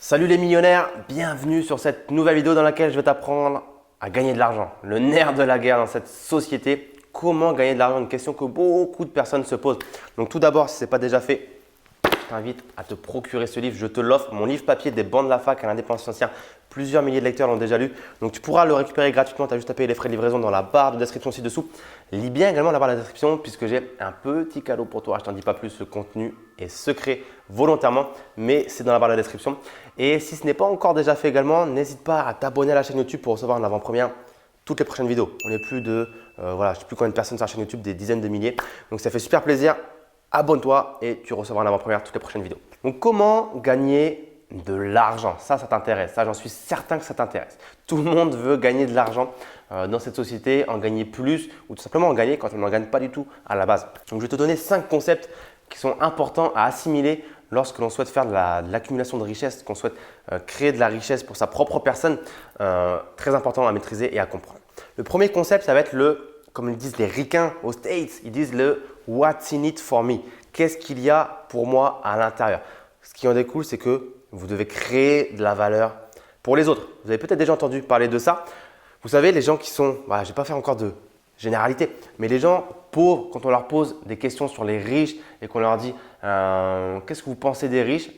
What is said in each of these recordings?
Salut les millionnaires, bienvenue sur cette nouvelle vidéo dans laquelle je vais t'apprendre à gagner de l'argent. Le nerf de la guerre dans cette société, comment gagner de l'argent, une question que beaucoup de personnes se posent. Donc tout d'abord, si ce n'est pas déjà fait, je t'invite à te procurer ce livre, je te l'offre, mon livre papier des bancs de la fac à l'indépendance financière. Plusieurs milliers de lecteurs l'ont déjà lu, donc tu pourras le récupérer gratuitement, tu as juste à payer les frais de livraison dans la barre de description ci-dessous. Lis bien également la barre de description puisque j'ai un petit cadeau pour toi, je t'en dis pas plus, le contenu est secret volontairement, mais c'est dans la barre de description. Et si ce n'est pas encore déjà fait également, n'hésite pas à t'abonner à la chaîne YouTube pour recevoir en avant-première toutes les prochaines vidéos. On est plus de, je ne sais plus combien de personnes sur la chaîne YouTube, des dizaines de milliers, donc ça fait super plaisir. Abonne-toi et tu recevras en avant-première toutes les prochaines vidéos. Donc, comment gagner de l'argent? Ça t'intéresse. Ça, j'en suis certain que ça t'intéresse. Tout le monde veut gagner de l'argent dans cette société, en gagner plus ou tout simplement en gagner quand on n'en gagne pas du tout à la base. Donc, je vais te donner 5 concepts qui sont importants à assimiler lorsque l'on souhaite faire de l'accumulation de richesse, qu'on souhaite créer de la richesse pour sa propre personne. Très important à maîtriser et à comprendre. Le premier concept, ça va être comme ils disent les ricains aux States, ils disent le « what's in it for me ». Qu'est-ce qu'il y a pour moi à l'intérieur? Ce qui en découle, c'est que vous devez créer de la valeur pour les autres. Vous avez peut-être déjà entendu parler de ça. Vous savez, les gens qui sont, je ne vais pas faire encore de généralité, mais les gens pauvres, quand on leur pose des questions sur les riches et qu'on leur dit qu'est-ce que vous pensez des riches?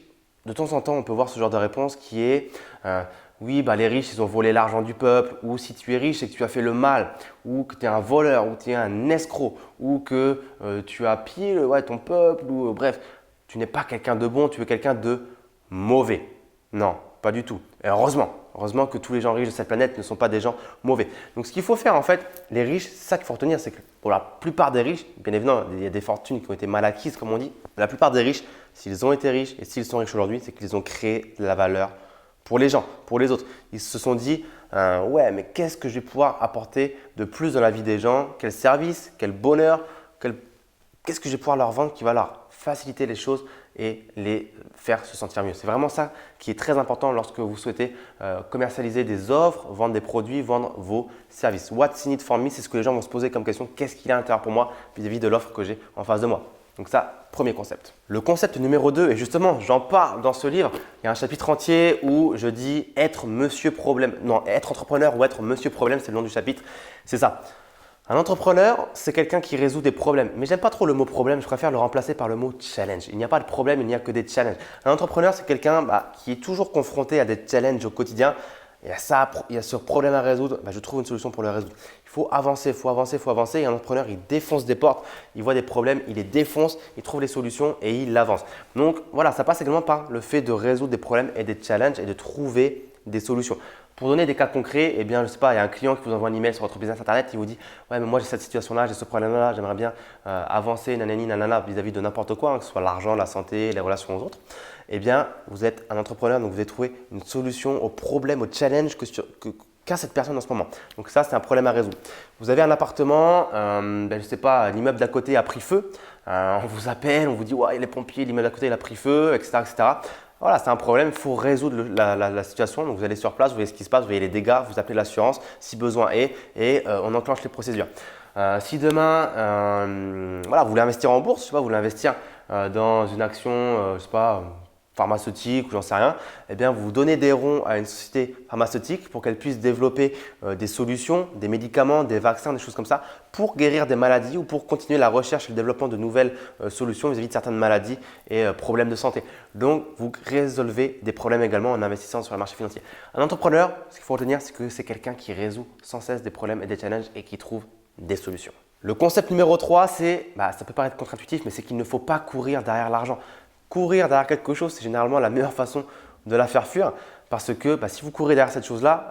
De temps en temps, on peut voir ce genre de réponse qui est oui, les riches, ils ont volé l'argent du peuple, ou si tu es riche, c'est que tu as fait le mal, ou que tu es un voleur, ou tu es un escroc, ou que tu as pillé ton peuple, ou bref, tu n'es pas quelqu'un de bon, tu es quelqu'un de mauvais. Non, pas du tout. Et heureusement que tous les gens riches de cette planète ne sont pas des gens mauvais. Donc, ce qu'il faut faire en fait, les riches, c'est ça qu'il faut retenir, c'est que pour la plupart des riches, bien évidemment, il y a des fortunes qui ont été mal acquises, comme on dit. La plupart des riches, s'ils ont été riches et s'ils sont riches aujourd'hui, c'est qu'ils ont créé de la valeur pour les gens, pour les autres. Ils se sont dit, ouais, mais qu'est-ce que je vais pouvoir apporter de plus dans la vie des gens? Quel service, quel bonheur, qu'est-ce que je vais pouvoir leur vendre qui va leur faciliter les choses et les faire se sentir mieux. C'est vraiment ça qui est très important lorsque vous souhaitez commercialiser des offres, vendre des produits, vendre vos services. What's in it for me? C'est ce que les gens vont se poser comme question. Qu'est-ce qu'il y a à l'intérieur pour moi vis-à-vis de l'offre que j'ai en face de moi? Donc ça, premier concept. Le concept numéro 2, et justement, j'en parle dans ce livre, il y a un chapitre entier où je dis être monsieur problème. Non, être entrepreneur ou être monsieur problème, c'est le nom du chapitre. C'est ça. Un entrepreneur, c'est quelqu'un qui résout des problèmes. Mais j'aime pas trop le mot problème, je préfère le remplacer par le mot challenge. Il n'y a pas de problème, il n'y a que des challenges. Un entrepreneur, c'est quelqu'un qui est toujours confronté à des challenges au quotidien. Il y a ce problème à résoudre, je trouve une solution pour le résoudre. Il faut avancer, il faut avancer, il faut avancer. Et un entrepreneur, il défonce des portes, il voit des problèmes, il les défonce, il trouve les solutions et il avance. Donc voilà, ça passe également par le fait de résoudre des problèmes et des challenges et de trouver des solutions. Pour donner des cas concrets, je ne sais pas, il y a un client qui vous envoie un email sur votre business internet, il vous dit « Ouais, mais moi j'ai cette situation-là, j'ai ce problème-là, j'aimerais bien avancer, nanani, nanana, vis-à-vis de n'importe quoi, que ce soit l'argent, la santé, les relations aux autres. » Vous êtes un entrepreneur, donc vous devez trouver une solution au problème, au challenge qu'a cette personne en ce moment. Donc ça, c'est un problème à résoudre. Vous avez un appartement, je ne sais pas, l'immeuble d'à côté a pris feu. On vous appelle, on vous dit « Ouais, les pompiers, l'immeuble d'à côté il a pris feu, etc. etc. » Voilà, c'est un problème, il faut résoudre la situation. Donc, vous allez sur place, vous voyez ce qui se passe, vous voyez les dégâts, vous appelez l'assurance si besoin est et on enclenche les procédures. Si demain, vous voulez investir en bourse, je sais pas, vous voulez investir dans une action, je sais pas, pharmaceutique ou j'en sais rien, vous donnez des ronds à une société pharmaceutique pour qu'elle puisse développer des solutions, des médicaments, des vaccins, des choses comme ça pour guérir des maladies ou pour continuer la recherche et le développement de nouvelles solutions vis-à-vis de certaines maladies et problèmes de santé. Donc, vous résolvez des problèmes également en investissant sur le marché financier. Un entrepreneur, ce qu'il faut retenir, c'est que c'est quelqu'un qui résout sans cesse des problèmes et des challenges et qui trouve des solutions. Le concept numéro 3, c'est, ça peut paraître contre-intuitif, mais c'est qu'il ne faut pas courir derrière l'argent. Courir derrière quelque chose, c'est généralement la meilleure façon de la faire fuir parce que si vous courez derrière cette chose-là,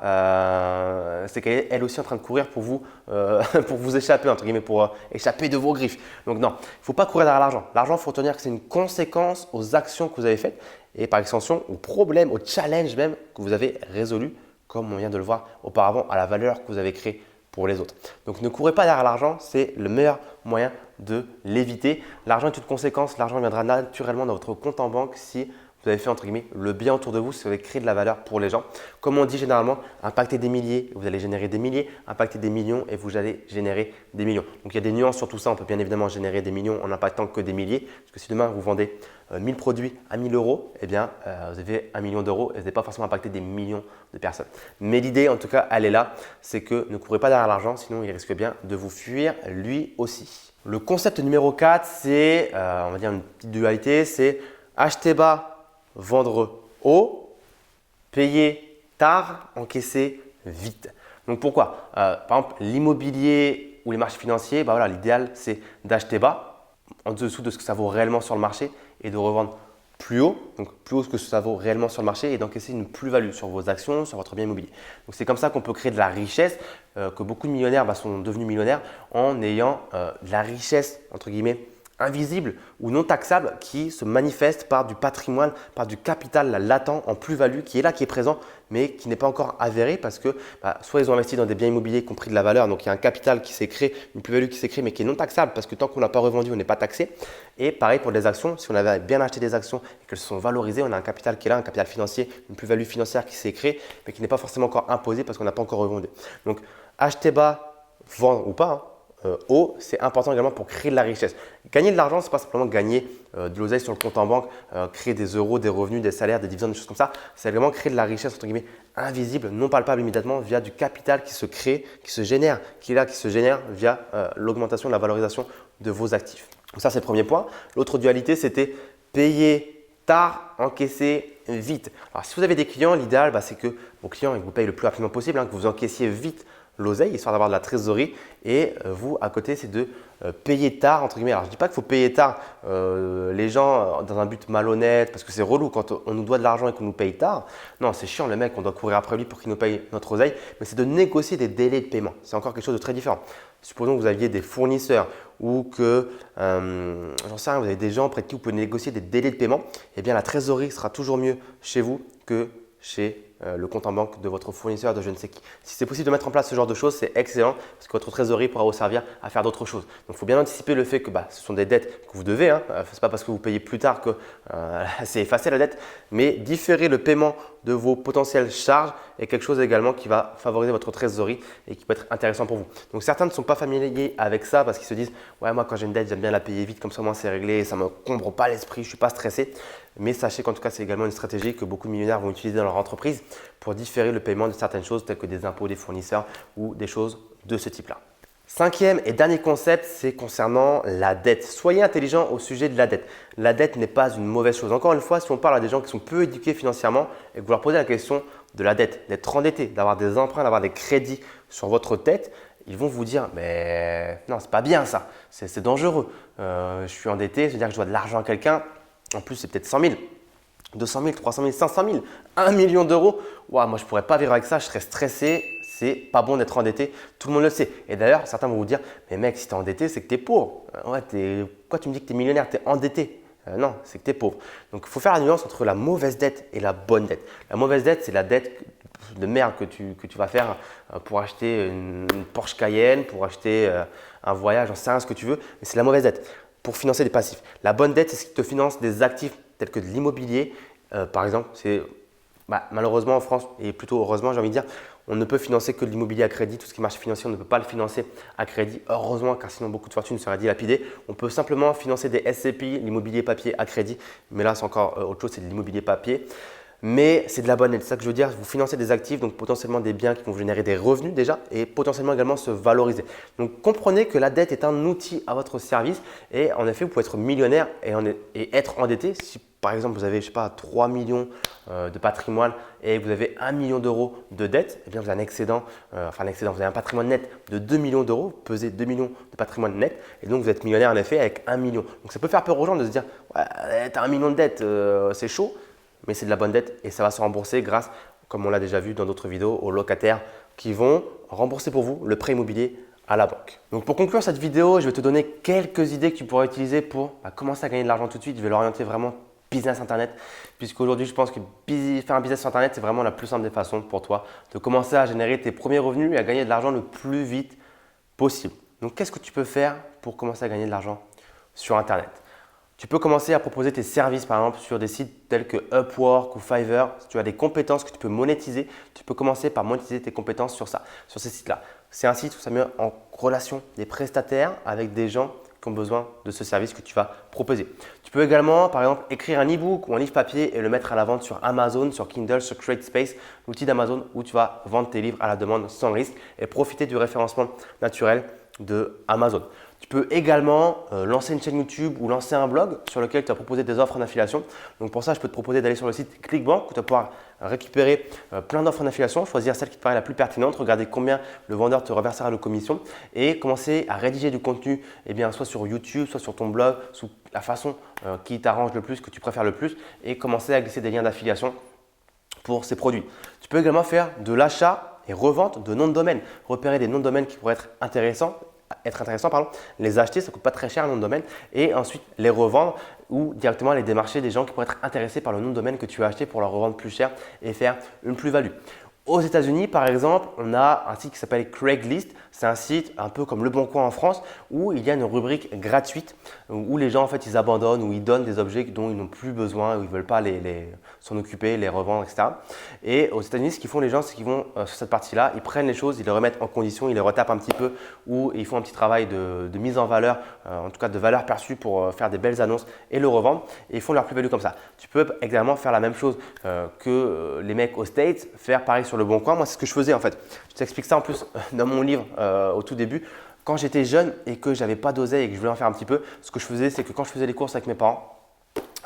c'est qu'elle est elle aussi en train de courir pour vous, pour vous échapper, entre guillemets, pour échapper de vos griffes. Donc non, il ne faut pas courir derrière l'argent. L'argent, il faut retenir que c'est une conséquence aux actions que vous avez faites et par extension aux problèmes, aux challenges même que vous avez résolus, comme on vient de le voir auparavant, à la valeur que vous avez créée pour les autres. Donc ne courez pas derrière l'argent, c'est le meilleur moyen de l'éviter. L'argent est une conséquence, l'argent viendra naturellement dans votre compte en banque si vous avez fait entre guillemets le bien autour de vous, si vous avez créé de la valeur pour les gens. Comme on dit généralement, impacter des milliers, vous allez générer des milliers, impacter des millions et vous allez générer des millions. Donc il y a des nuances sur tout ça, on peut bien évidemment générer des millions en impactant que des milliers. Parce que si demain vous vendez 1000 produits à 1000 euros, eh bien vous avez 1 million d'euros et vous n'avez pas forcément impacté des millions de personnes. Mais l'idée en tout cas, elle est là, c'est que ne courez pas derrière l'argent, sinon il risque bien de vous fuir lui aussi. Le concept numéro 4, c'est, on va dire une petite dualité, c'est acheter bas, vendre haut, payer tard, encaisser vite. Donc pourquoi? Par exemple, l'immobilier ou les marchés financiers, voilà, l'idéal c'est d'acheter bas, en dessous de ce que ça vaut réellement sur le marché et de revendre plus haut, donc plus haut que ce que ça vaut réellement sur le marché et d'encaisser une plus-value sur vos actions, sur votre bien immobilier. Donc c'est comme ça qu'on peut créer de la richesse, que beaucoup de millionnaires sont devenus millionnaires en ayant de la richesse entre guillemets invisible ou non taxable qui se manifeste par du patrimoine, par du capital latent en plus-value qui est là, qui est présent, mais qui n'est pas encore avéré parce que soit ils ont investi dans des biens immobiliers qui ont pris de la valeur, donc il y a un capital qui s'est créé, une plus-value qui s'est créée mais qui est non taxable parce que tant qu'on n'a pas revendu, on n'est pas taxé. Et pareil pour les actions, si on avait bien acheté des actions et qu'elles se sont valorisées, on a un capital qui est là, un capital financier, une plus-value financière qui s'est créée mais qui n'est pas forcément encore imposée parce qu'on n'a pas encore revendu. Donc acheter bas, vendre ou pas, haut, c'est important également pour créer de la richesse. Gagner de l'argent, ce n'est pas simplement gagner de l'oseille sur le compte en banque, créer des euros, des revenus, des salaires, des dividendes, des choses comme ça. C'est vraiment créer de la richesse entre guillemets invisible, non palpable immédiatement via du capital qui se crée, qui se génère, qui est là, qui se génère via l'augmentation de la valorisation de vos actifs. Donc ça, c'est le premier point. L'autre dualité, c'était payer tard, encaisser vite. Alors, si vous avez des clients, l'idéal, c'est que vos clients ils vous payent le plus rapidement possible, que vous encaissiez vite l'oseille, histoire d'avoir de la trésorerie. Et vous, à côté, c'est de payer tard, entre guillemets. Alors, je ne dis pas qu'il faut payer tard les gens dans un but malhonnête, parce que c'est relou quand on nous doit de l'argent et qu'on nous paye tard. Non, c'est chiant, le mec, on doit courir après lui pour qu'il nous paye notre oseille. Mais c'est de négocier des délais de paiement. C'est encore quelque chose de très différent. Supposons que vous aviez des fournisseurs ou que, j'en sais rien, vous avez des gens auprès de qui vous pouvez négocier des délais de paiement. Eh bien, la trésorerie sera toujours mieux chez vous que chez le compte en banque de votre fournisseur, de je ne sais qui. Si c'est possible de mettre en place ce genre de choses, c'est excellent parce que votre trésorerie pourra vous servir à faire d'autres choses. Donc, il faut bien anticiper le fait que ce sont des dettes que vous devez. Ce n'est pas parce que vous payez plus tard que c'est effacé la dette, mais différer le paiement de vos potentielles charges est quelque chose également qui va favoriser votre trésorerie et qui peut être intéressant pour vous. Donc, certains ne sont pas familiers avec ça parce qu'ils se disent « ouais, moi quand j'ai une dette, j'aime bien la payer vite, comme ça moi c'est réglé, ça ne me combre pas l'esprit, je ne suis pas stressé ». Mais sachez qu'en tout cas, c'est également une stratégie que beaucoup de millionnaires vont utiliser dans leur entreprise pour différer le paiement de certaines choses telles que des impôts des fournisseurs ou des choses de ce type-là. Cinquième et dernier concept, c'est concernant la dette. Soyez intelligent au sujet de la dette. La dette n'est pas une mauvaise chose. Encore une fois, si on parle à des gens qui sont peu éduqués financièrement et que vous leur posez la question de la dette, d'être endetté, d'avoir des emprunts, d'avoir des crédits sur votre tête, ils vont vous dire « mais non, c'est pas bien ça, c'est dangereux. Je suis endetté, c'est-à-dire que je dois de l'argent à quelqu'un. En plus, c'est peut-être 100 000, 200 000, 300 000, 500 000, 1 million d'euros. Moi, je ne pourrais pas vivre avec ça, je serais stressé. C'est pas bon d'être endetté, tout le monde le sait. Et d'ailleurs, certains vont vous dire « mais mec, si tu es endetté, c'est que tu es pauvre. Pourquoi tu me dis que tu es millionnaire, tu es endetté ?» Non, c'est que tu es pauvre. Donc, il faut faire la nuance entre la mauvaise dette et la bonne dette. La mauvaise dette, c'est la dette de merde que tu vas faire pour acheter une Porsche Cayenne, pour acheter un voyage, j'en sais rien ce que tu veux, mais c'est la mauvaise dette pour financer des passifs. La bonne dette, c'est ce qui te finance des actifs tels que de l'immobilier. Par exemple, c'est malheureusement en France, et plutôt heureusement, j'ai envie de dire, on ne peut financer que de l'immobilier à crédit. Tout ce qui est marché financier, on ne peut pas le financer à crédit. Heureusement, car sinon beaucoup de fortune serait dilapidée. On peut simplement financer des SCPI, l'immobilier papier à crédit. Mais là, c'est encore autre chose, c'est de l'immobilier papier. Mais c'est de la bonne dette. C'est ça que je veux dire. Vous financez des actifs, donc potentiellement des biens qui vont vous générer des revenus déjà et potentiellement également se valoriser. Donc comprenez que la dette est un outil à votre service et en effet, vous pouvez être millionnaire et être endetté. Si par exemple, vous avez, je sais pas, 3 millions de patrimoine et vous avez 1 million d'euros de dette, eh bien vous avez un excédent, vous avez un patrimoine net de 2 millions d'euros, vous pesez 2 millions de patrimoine net et donc vous êtes millionnaire en effet avec 1 million. Donc ça peut faire peur aux gens de se dire, ouais, tu as 1 million de dette, c'est chaud. Mais c'est de la bonne dette et ça va se rembourser grâce, comme on l'a déjà vu dans d'autres vidéos, aux locataires qui vont rembourser pour vous le prêt immobilier à la banque. Donc pour conclure cette vidéo, je vais te donner quelques idées que tu pourras utiliser pour commencer à gagner de l'argent tout de suite. Je vais l'orienter vraiment business internet puisqu'aujourd'hui je pense que faire un business sur internet c'est vraiment la plus simple des façons pour toi de commencer à générer tes premiers revenus et à gagner de l'argent le plus vite possible. Donc qu'est-ce que tu peux faire pour commencer à gagner de l'argent sur internet? Tu peux commencer à proposer tes services par exemple sur des sites tels que Upwork ou Fiverr. Si tu as des compétences que tu peux monétiser, tu peux commencer par monétiser tes compétences sur ça, sur ces sites-là. C'est un site où ça met en relation des prestataires avec des gens qui ont besoin de ce service que tu vas proposer. Tu peux également, par exemple, écrire un e-book ou un livre papier et le mettre à la vente sur Amazon, sur Kindle, sur CreateSpace, l'outil d'Amazon où tu vas vendre tes livres à la demande sans risque et profiter du référencement naturel de Amazon. Tu peux également lancer une chaîne YouTube ou lancer un blog sur lequel tu vas proposer des offres en affiliation. Donc pour ça, je peux te proposer d'aller sur le site Clickbank où tu vas pouvoir récupérer plein d'offres en affiliation, choisir celle qui te paraît la plus pertinente, regarder combien le vendeur te reversera de commission et commencer à rédiger du contenu soit sur YouTube, soit sur ton blog, sous la façon qui t'arrange le plus, que tu préfères le plus et commencer à glisser des liens d'affiliation pour ces produits. Tu peux également faire de l'achat et revente de noms de domaine, repérer des noms de domaine qui pourraient être intéressants, les acheter, ça ne coûte pas très cher un nom de domaine et ensuite les revendre ou directement aller démarcher des gens qui pourraient être intéressés par le nom de domaine que tu as acheté pour leur revendre plus cher et faire une plus-value. Aux États-Unis, par exemple, on a un site qui s'appelle Craigslist. C'est un site un peu comme Le Bon Coin en France où il y a une rubrique gratuite où les gens en fait ils abandonnent ou ils donnent des objets dont ils n'ont plus besoin ou ils ne veulent pas s'en occuper, les revendre, etc. Et aux États-Unis, ce qu'ils font les gens, c'est qu'ils vont sur cette partie-là, ils prennent les choses, ils les remettent en condition, ils les retapent un petit peu ou ils font un petit travail de mise en valeur, en tout cas de valeur perçue pour faire des belles annonces et le revendre et ils font leur plus-value comme ça. Tu peux également faire la même chose que les mecs aux States, faire pareil sur Le Bon Coin. Moi, c'est ce que je faisais en fait. Je t'explique ça en plus dans mon livre au tout début. Quand j'étais jeune et que j'avais pas d'oseille et que je voulais en faire un petit peu, ce que je faisais, c'est que quand je faisais les courses avec mes parents,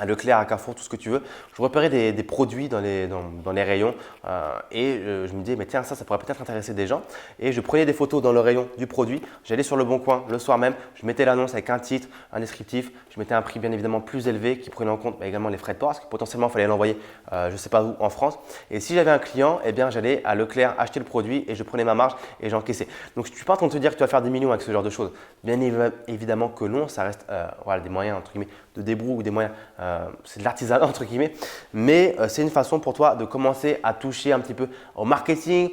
à Leclerc, à Carrefour, tout ce que tu veux, je repérais des produits dans les rayons je me disais, mais tiens, ça pourrait peut-être intéresser des gens. Et je prenais des photos dans le rayon du produit, j'allais sur Le Bon Coin le soir même, je mettais l'annonce avec un titre, un descriptif, je mettais un prix bien évidemment plus élevé qui prenait en compte également les frais de port parce que potentiellement il fallait l'envoyer je ne sais pas où en France. Et si j'avais un client, j'allais à Leclerc acheter le produit et je prenais ma marge et j'encaissais. Donc je ne suis pas en train de te dire que tu vas faire des millions avec ce genre de choses. Bien évidemment que non, ça reste des moyens entre guillemets de débrouille ou des moyens, c'est de l'artisanat entre guillemets, mais c'est une façon pour toi de commencer à toucher un petit peu au marketing,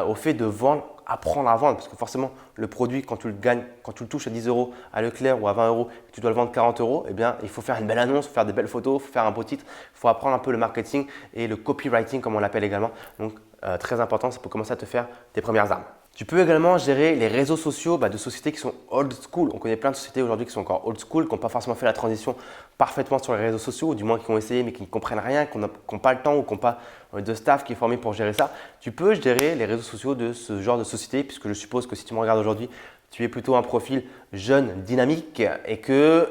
au fait de vendre, apprendre à vendre parce que forcément le produit quand tu le gagnes, quand tu le touches à 10 € à Leclerc ou à 20 €, tu dois le vendre 40 €, il faut faire une belle annonce, faire des belles photos, faut faire un beau titre, il faut apprendre un peu le marketing et le copywriting comme on l'appelle également. Donc très important, ça peut commencer à te faire tes premières armes. Tu peux également gérer les réseaux sociaux de sociétés qui sont old school. On connaît plein de sociétés aujourd'hui qui sont encore old school, qui n'ont pas forcément fait la transition parfaitement sur les réseaux sociaux, ou du moins qui ont essayé mais qui ne comprennent rien, qui n'ont pas le temps ou qui n'ont pas de staff qui est formé pour gérer ça. Tu peux gérer les réseaux sociaux de ce genre de société puisque je suppose que si tu me regardes aujourd'hui, tu es plutôt un profil jeune, dynamique et que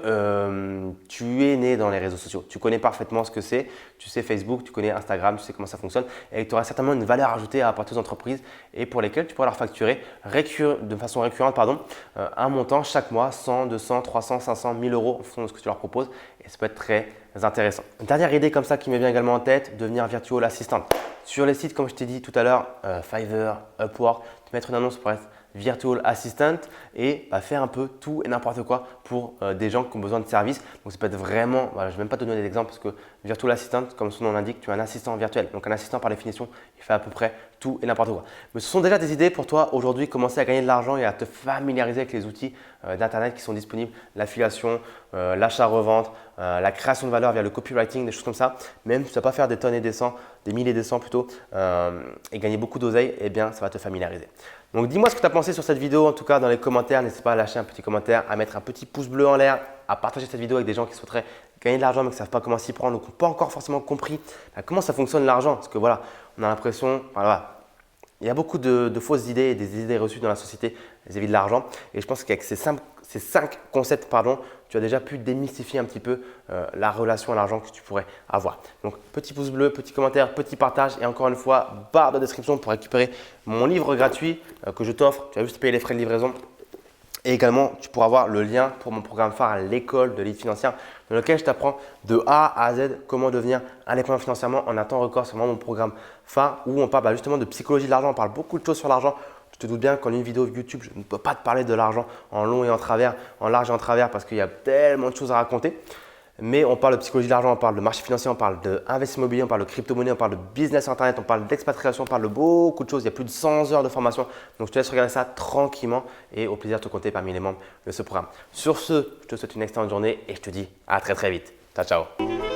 tu es né dans les réseaux sociaux. Tu connais parfaitement ce que c'est, tu sais Facebook, tu connais Instagram, tu sais comment ça fonctionne et tu auras certainement une valeur ajoutée à apporter aux entreprises et pour lesquelles tu pourras leur facturer de façon récurrente un montant chaque mois, 100, 200, 300, 500, 1000 € en fonction de ce que tu leur proposes et ça peut être très intéressant. Une dernière idée comme ça qui me vient également en tête, devenir virtual assistant. Sur les sites comme je t'ai dit tout à l'heure, Fiverr, Upwork, tu mettre une annonce pour être virtual assistant et faire un peu tout et n'importe quoi pour des gens qui ont besoin de services. Donc ça peut être vraiment, je ne vais même pas te donner d'exemple parce que virtual assistant, comme son nom l'indique, tu as un assistant virtuel. Donc un assistant par définition, il fait à peu près tout et n'importe quoi. Mais ce sont déjà des idées pour toi aujourd'hui, commencer à gagner de l'argent et à te familiariser avec les outils d'internet qui sont disponibles, l'affiliation, l'achat-revente, la création de valeur via le copywriting, des choses comme ça. Même si tu ne vas pas faire des tonnes et des cents, des milliers et des cents plutôt, et gagner beaucoup d'oseille, ça va te familiariser. Donc dis-moi ce que tu as pensé sur cette vidéo, en tout cas dans les commentaires, n'hésite pas à lâcher un petit commentaire, à mettre un petit pouce bleu en l'air, à partager cette vidéo avec des gens qui souhaiteraient gagner de l'argent mais qui ne savent pas comment s'y prendre ou qui n'ont pas encore forcément compris comment ça fonctionne l'argent. Parce que voilà, on a l'impression, il y a beaucoup de fausses idées et des idées reçues dans la société vis-à-vis de l'argent et je pense qu'avec ces 5 concepts, tu as déjà pu démystifier un petit peu la relation à l'argent que tu pourrais avoir. Donc, petit pouce bleu, petit commentaire, petit partage et encore une fois, barre de description pour récupérer mon livre gratuit que je t'offre. Tu vas juste payer les frais de livraison. Et également, tu pourras avoir le lien pour mon programme phare à l'école de l'élite financière dans lequel je t'apprends de A à Z comment devenir indépendant financièrement en un temps record. C'est vraiment mon programme phare où on parle justement de psychologie de l'argent. On parle beaucoup de choses sur l'argent. Tu te doutes bien qu'en une vidéo YouTube, je ne peux pas te parler de l'argent en long et en travers, en large et en travers parce qu'il y a tellement de choses à raconter. Mais on parle de psychologie de l'argent, on parle de marché financier, on parle d'investissement immobilier, on parle de crypto-monnaie, on parle de business internet, on parle d'expatriation, on parle de beaucoup de choses. Il y a plus de 100 heures de formation. Donc, je te laisse regarder ça tranquillement et au plaisir de te compter parmi les membres de ce programme. Sur ce, je te souhaite une excellente journée et je te dis à très vite. Ciao, ciao.